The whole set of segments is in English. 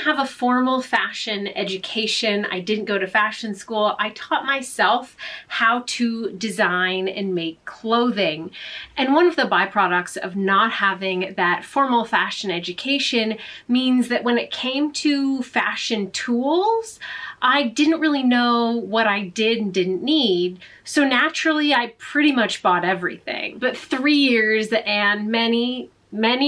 have a formal fashion education. I didn't go to fashion school. I taught myself how to design and make clothing. And one of the byproducts of not having that formal fashion education means that when it came to fashion tools, I didn't really know what I did and didn't need. So naturally, I pretty much bought everything. But 3 years and many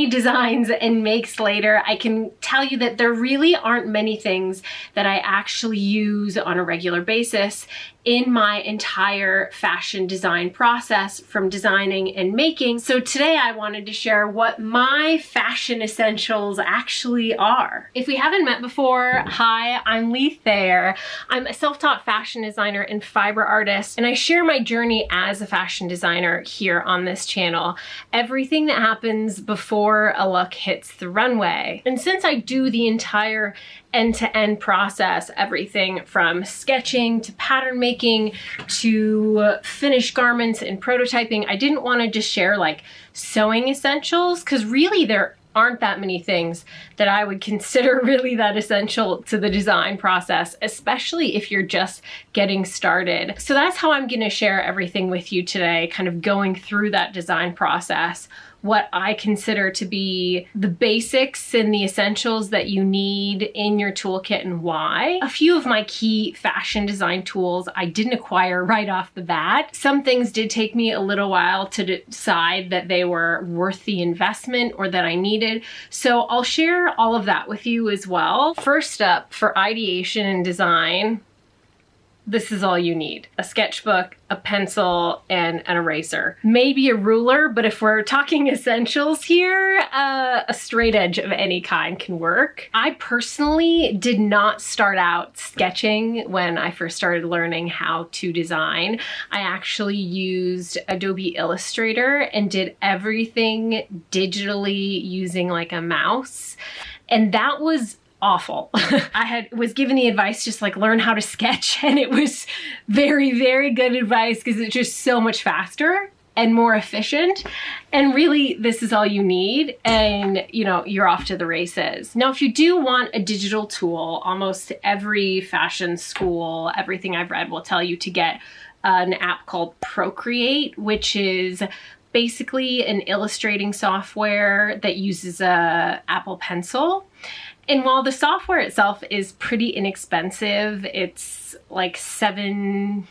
designs and makes later, I can tell you that there really aren't many things that I actually use on a regular basis in my entire fashion design process, from designing and making. So today I wanted to share what my fashion essentials actually are. If we haven't met before, hi, I'm Leigh. I'm a self-taught fashion designer and fiber artist, and I share my journey as a fashion designer here on this channel. Everything that happens before a look hits the runway. And since I do the entire end-to-end process, everything from sketching to pattern making to finished garments and prototyping, I didn't want to just share like sewing essentials, because really there aren't that many things that I would consider really that essential to the design process, especially if you're just getting started. So that's how I'm going to share everything with you today, kind of going through that design process, what I consider to be the basics and the essentials that you need in your toolkit and why. A few of my key fashion design tools I didn't acquire right off the bat. Some things did take me a little while to decide that they were worth the investment or that I needed. So I'll share all of that with you as well. First up, for ideation and design, this is all you need: a sketchbook, a pencil, and an eraser. Maybe a ruler, but if we're talking essentials here, a straight edge of any kind can work. I personally did not start out sketching when I first started learning how to design. I actually used Adobe Illustrator and did everything digitally using like a mouse, and that was awful. I was given the advice, just like learn how to sketch, and it was very, very good advice because it's just so much faster and more efficient. And really, this is all you need, and you know, you're off to the races. Now, if you do want a digital tool, almost every fashion school, everything I've read will tell you to get an app called Procreate, which is basically an illustrating software that uses a Apple Pencil. And while the software itself is pretty inexpensive, it's like €7,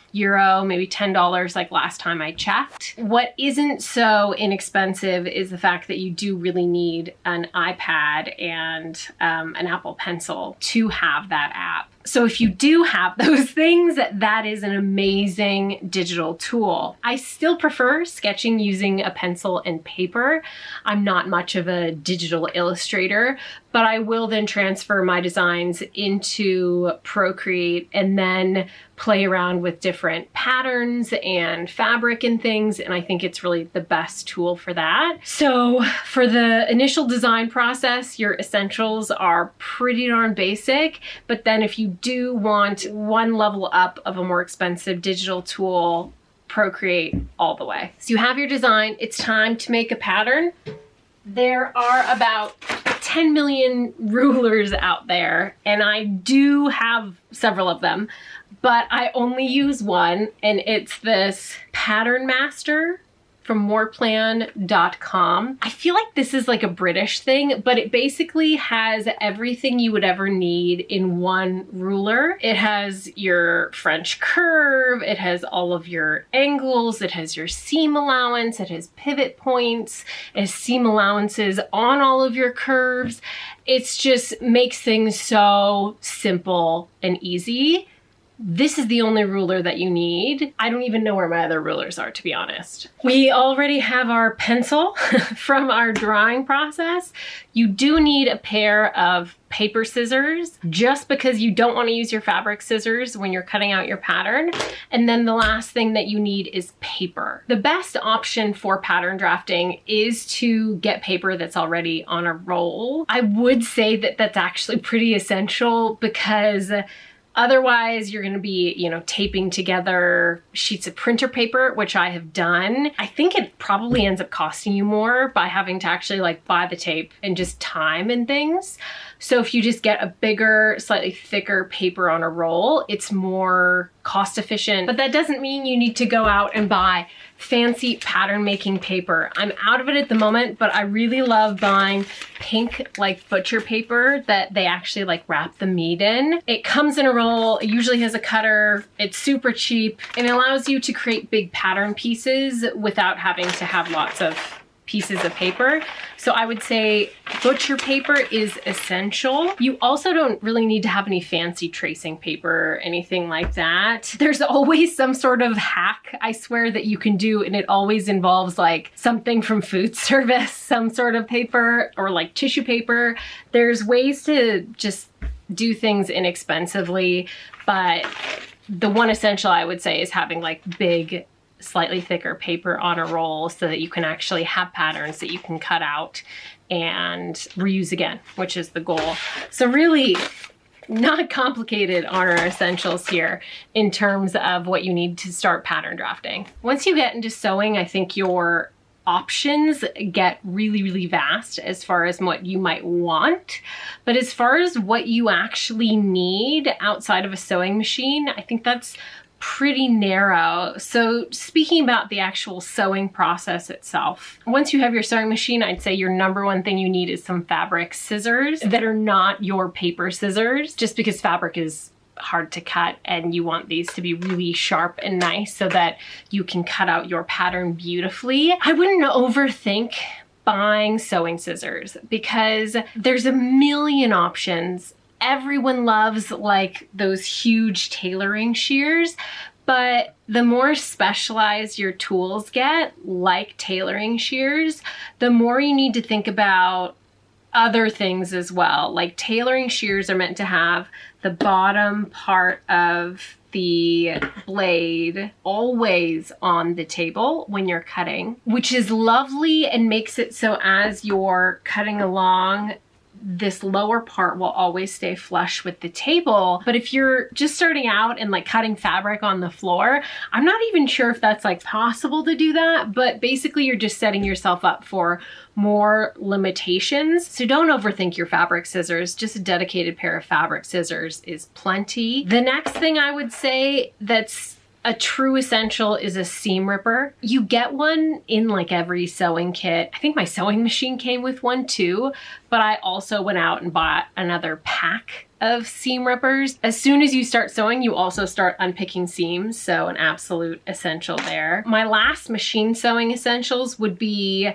maybe $10, like last time I checked. What isn't so inexpensive is the fact that you do really need an iPad and an Apple Pencil to have that app. So if you do have those things, that is an amazing digital tool. I still prefer sketching using a pencil and paper. I'm not much of a digital illustrator, but I will then transfer my designs into Procreate and then play around with different patterns and fabric and things, and I think it's really the best tool for that. So for the initial design process, your essentials are pretty darn basic, but then if you do want one level up of a more expensive digital tool, Procreate all the way. So you have your design, it's time to make a pattern. There are about 10 million rulers out there, and I do have several of them, but I only use one, and it's this Pattern Master from moreplan.com. I feel like this is like a British thing, but it basically has everything you would ever need in one ruler. It has your French curve, it has all of your angles, it has your seam allowance, it has pivot points, it has seam allowances on all of your curves. It's just makes things so simple and easy. This is the only ruler that you need. I don't even know where my other rulers are, to be honest. We already have our pencil from our drawing process. You do need a pair of paper scissors, just because you don't want to use your fabric scissors when you're cutting out your pattern. And then the last thing that you need is paper. The best option for pattern drafting is to get paper that's already on a roll. I would say that that's actually pretty essential, because Otherwise, you're going to be, you know, taping together sheets of printer paper, which I have done. I think it probably ends up costing you more by having to actually like buy the tape and just time and things. So if you just get a bigger, slightly thicker paper on a roll, it's more cost efficient. But that doesn't mean you need to go out and buy fancy pattern making paper. I'm out of it at the moment, but I really love buying pink like butcher paper that they actually like wrap the meat in. It comes in a roll, it usually has a cutter, it's super cheap, and it allows you to create big pattern pieces without having to have lots of pieces of paper. So I would say butcher paper is essential. You also don't really need to have any fancy tracing paper or anything like that. There's always some sort of hack, I swear, that you can do, and it always involves like something from food service, some sort of paper or like tissue paper. There's ways to just do things inexpensively, but the one essential I would say is having like big, slightly thicker paper on a roll so that you can actually have patterns that you can cut out and reuse again, which is the goal. So really not complicated on our essentials here in terms of what you need to start pattern drafting. Once you get into sewing, I think your options get really, really vast as far as what you might want. But as far as what you actually need outside of a sewing machine, I think that's pretty narrow. So speaking about the actual sewing process itself, once you have your sewing machine, I'd say your number one thing you need is some fabric scissors that are not your paper scissors, just because fabric is hard to cut and you want these to be really sharp and nice so that you can cut out your pattern beautifully. I wouldn't overthink buying sewing scissors because there's a million options. Everyone loves like those huge tailoring shears, but the more specialized your tools get, like tailoring shears, the more you need to think about other things as well. Like tailoring shears are meant to have the bottom part of the blade always on the table when you're cutting, which is lovely and makes it so as you're cutting along, this lower part will always stay flush with the table. But if you're just starting out and like cutting fabric on the floor, I'm not even sure if that's like possible to do that, but basically you're just setting yourself up for more limitations. So don't overthink your fabric scissors. Just a dedicated pair of fabric scissors is plenty. The next thing I would say that's a true essential is a seam ripper. You get one in like every sewing kit. I think my sewing machine came with one too, but I also went out and bought another pack of seam rippers. As soon as you start sewing, you also start unpicking seams, so an absolute essential there. My last machine sewing essentials would be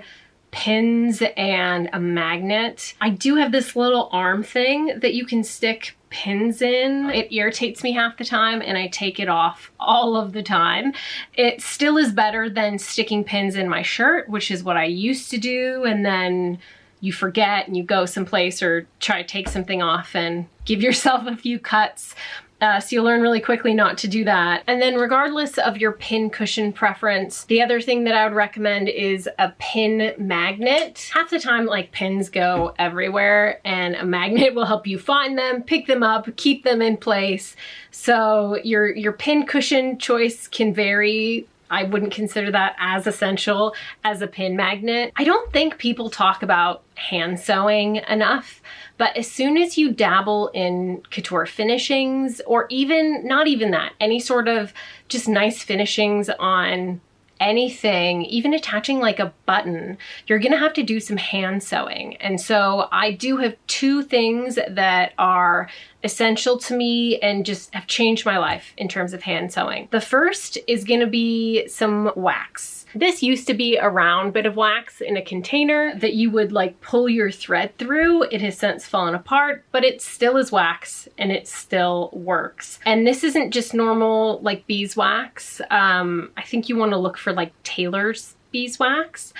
pins and a magnet. I do have this little arm thing that you can stick pins in. It irritates me half the time and I take it off all of the time. It still is better than sticking pins in my shirt, which is what I used to do, and then you forget and you go someplace or try to take something off and give yourself a few cuts. So you'll learn really quickly not to do that. And then regardless of your pin cushion preference, the other thing that I would recommend is a pin magnet. Half the time, like, pins go everywhere and a magnet will help you find them, pick them up, keep them in place. So your pin cushion choice can vary. I wouldn't consider that as essential as a pin magnet. I don't think people talk about hand sewing enough, but as soon as you dabble in couture finishings, or even, not even that, any sort of just nice finishings on anything, even attaching like a button, you're gonna have to do some hand sewing. And so I do have two things that are essential to me and just have changed my life in terms of hand sewing. The first is gonna be some wax. This used to be a round bit of wax in a container that you would like pull your thread through. It has since fallen apart, but it still is wax and it still works. And this isn't just normal like beeswax. I think you want to look for like tailor's beeswax,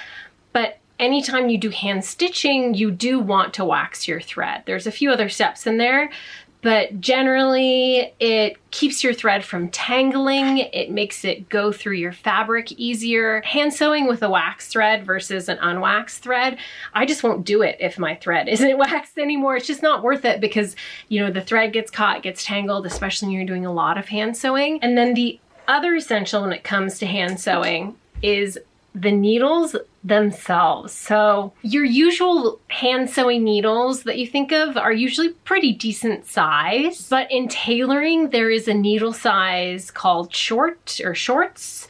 but anytime you do hand stitching, you do want to wax your thread. There's a few other steps in there, but generally it keeps your thread from tangling. It makes it go through your fabric easier. Hand sewing with a wax thread versus an unwaxed thread, I just won't do it if my thread isn't waxed anymore. It's just not worth it because, you know, the thread gets caught, gets tangled, especially when you're doing a lot of hand sewing. And then the other essential when it comes to hand sewing is the needles themselves. So your usual hand sewing needles that you think of are usually pretty decent size, but in tailoring there is a needle size called short or shorts,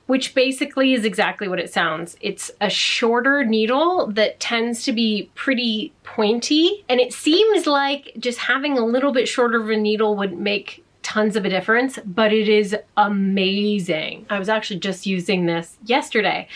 which basically is exactly what it sounds. It's a shorter needle that tends to be pretty pointy, and it seems like just having a little bit shorter of a needle would make tons of a difference, but it is amazing. I was actually just using this yesterday,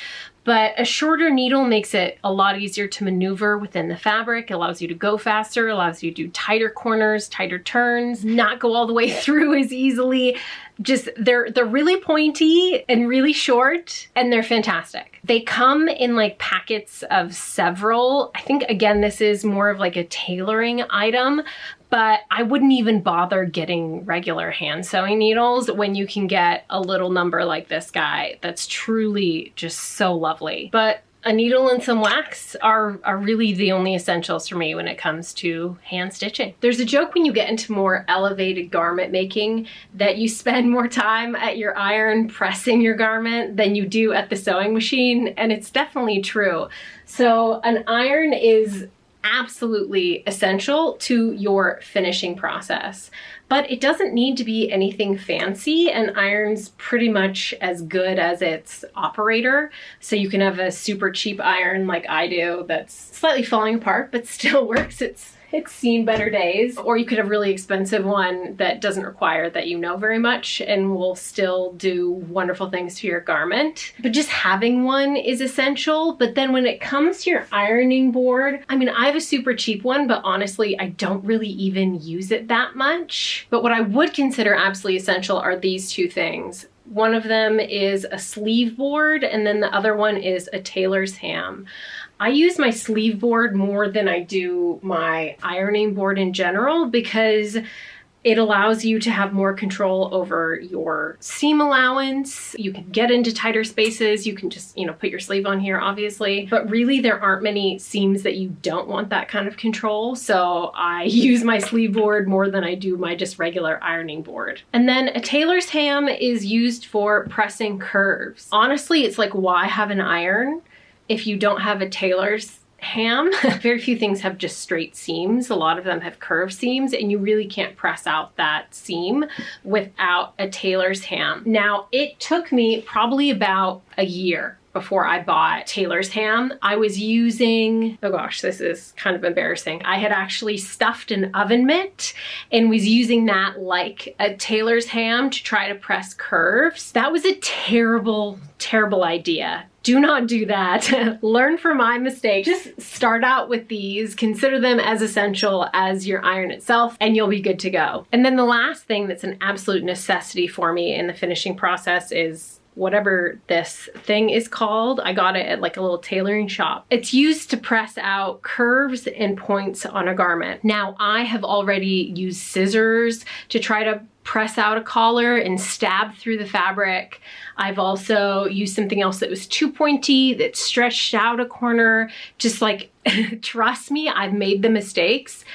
but a shorter needle makes it a lot easier to maneuver within the fabric. It allows you to go faster, allows you to do tighter corners, tighter turns, not go all the way through as easily. Just they're really pointy and really short, and they're fantastic. They come in like packets of several. I think again this is more of like a tailoring item, but I wouldn't even bother getting regular hand sewing needles when you can get a little number like this guy that's truly just so lovely. But a needle and some wax are really the only essentials for me when it comes to hand stitching. There's a joke when you get into more elevated garment making that you spend more time at your iron pressing your garment than you do at the sewing machine, and it's definitely true. So an iron is absolutely essential to your finishing process, but it doesn't need to be anything fancy. An iron's pretty much as good as its operator. So you can have a super cheap iron like I do that's slightly falling apart but still works. It's seen better days. Or you could have a really expensive one that doesn't require that you know very much and will still do wonderful things to your garment. But just having one is essential. But then when it comes to your ironing board, I mean, I have a super cheap one, but honestly, I don't really even use it that much. But what I would consider absolutely essential are these two things. One of them is a sleeve board, and then the other one is a tailor's ham. I use my sleeve board more than I do my ironing board in general because it allows you to have more control over your seam allowance. You can get into tighter spaces. You can just, put your sleeve on here, obviously. But really, there aren't many seams that you don't want that kind of control. So I use my sleeve board more than I do my just regular ironing board. And then a tailor's ham is used for pressing curves. Honestly, it's like, why have an iron if you don't have a tailor's ham? Very few things have just straight seams. A lot of them have curved seams, and you really can't press out that seam without a tailor's ham. Now, it took me probably about a year before I bought tailor's ham. I was using, oh gosh, this is kind of embarrassing. I had actually stuffed an oven mitt and was using that like a tailor's ham to try to press curves. That was a terrible, terrible idea. Do not do that. Learn from my mistake. Just start out with these, consider them as essential as your iron itself, and you'll be good to go. And then the last thing that's an absolute necessity for me in the finishing process is whatever this thing is called. I got it at like a little tailoring shop. It's used to press out curves and points on a garment. Now, I have already used scissors to try to press out a collar and stab through the fabric. I've also used something else that was too pointy, that stretched out a corner. Just like, trust me, I've made the mistakes.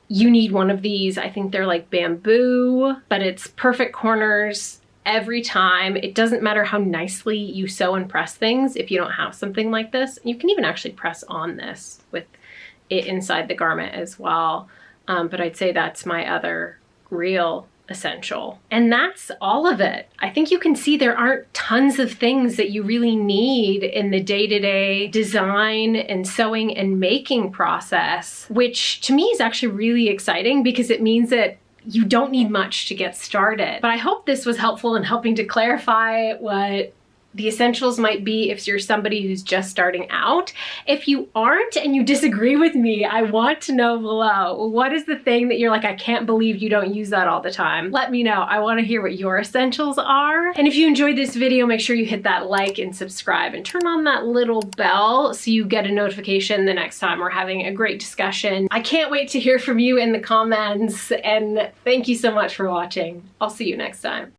You need one of these. I think they're like bamboo, but it's perfect corners every time. It doesn't matter how nicely you sew and press things if you don't have something like this. You can even actually press on this with it inside the garment as well. But I'd say that's my other real essential. And that's all of it. I think you can see there aren't tons of things that you really need in the day-to-day design and sewing and making process, which to me is actually really exciting because it means that you don't need much to get started. But I hope this was helpful in helping to clarify what the essentials might be if you're somebody who's just starting out. If you aren't and you disagree with me, I want to know below. What is the thing that you're like, I can't believe you don't use that all the time? Let me know. I want to hear what your essentials are. And if you enjoyed this video, make sure you hit that like and subscribe and turn on that little bell so you get a notification the next time we're having a great discussion. I can't wait to hear from you in the comments, and thank you so much for watching. I'll see you next time.